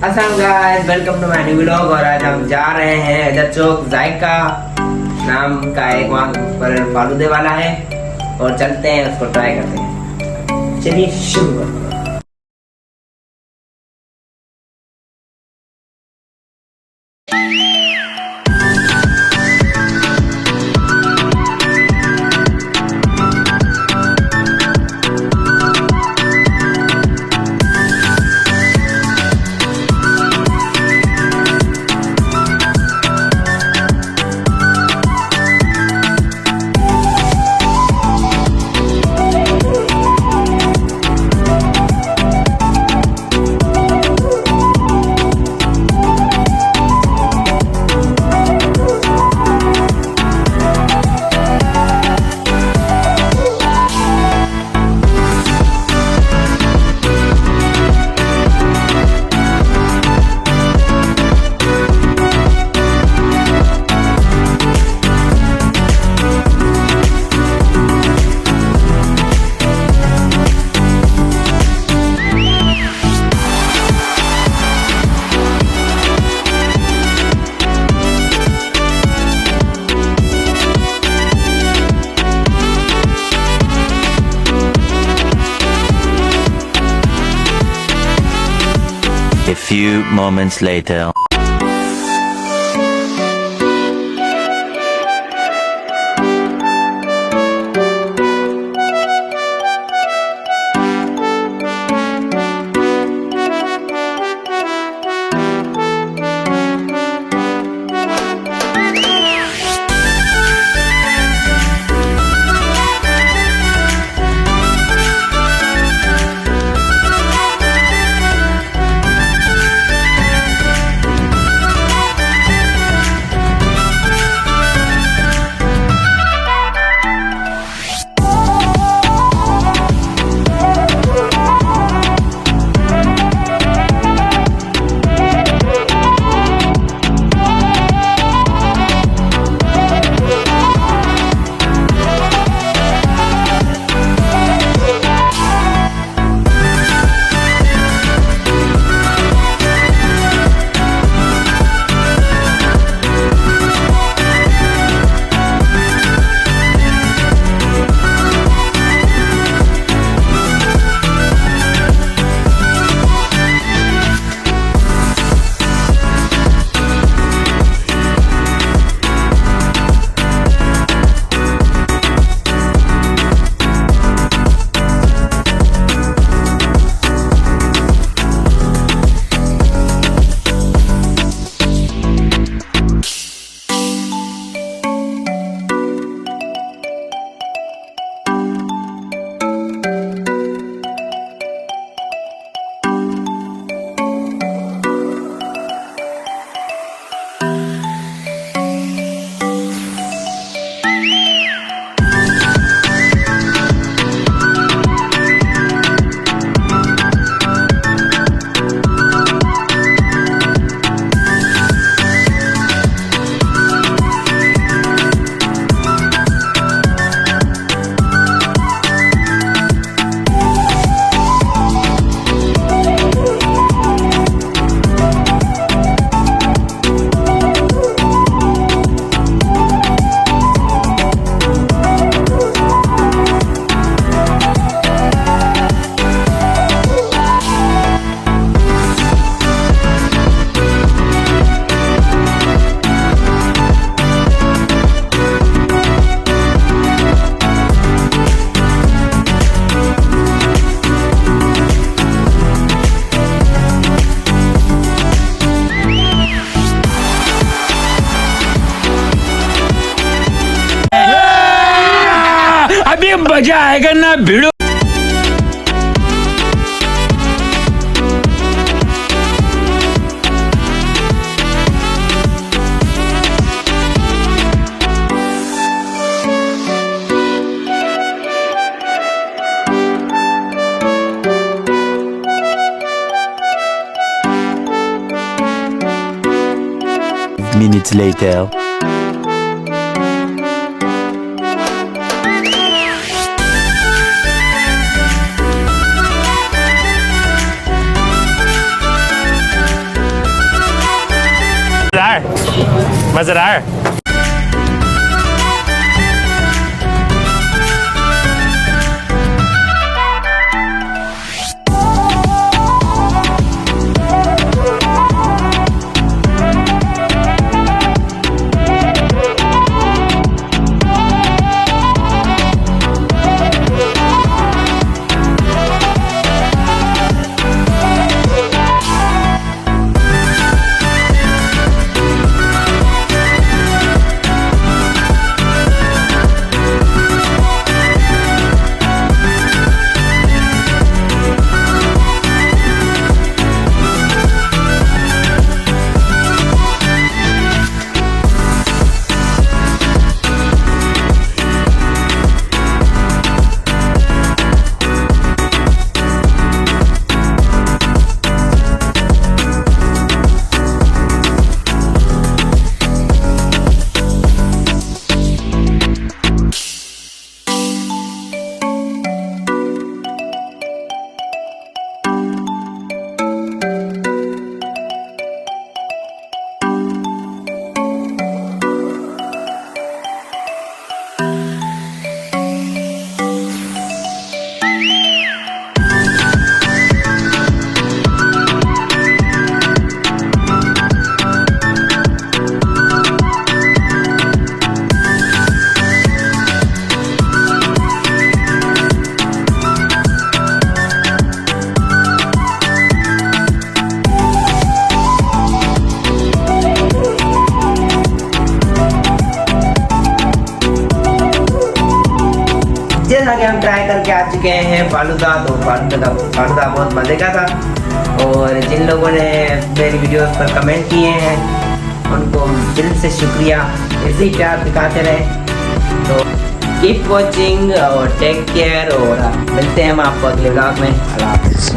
Aslam guys, welcome to my new vlog. और आज हम जा रहे हैं इधर चौक जायका नाम का एक वहाँ पर फालूदे वाला है और चलते हैं उसको ट्राई करते हैं। चलिए शुरू करते हैं। A few moments later. अभी मजा आएगा ना भिड़ो। Minutes later. मजेदार। जैसा कि हम ट्राई करके आ चुके हैं फालूदा, तो फालूदा बहुत मज़े का था। और जिन लोगों ने मेरी वीडियोस पर कमेंट किए हैं उनको दिल से शुक्रिया, ऐसे ही प्यार दिखाते रहे। तो कीप वॉचिंग और टेक केयर, और मिलते हैं हम आपको अगले व्लॉग में। अल्लाह हाफ़िज़।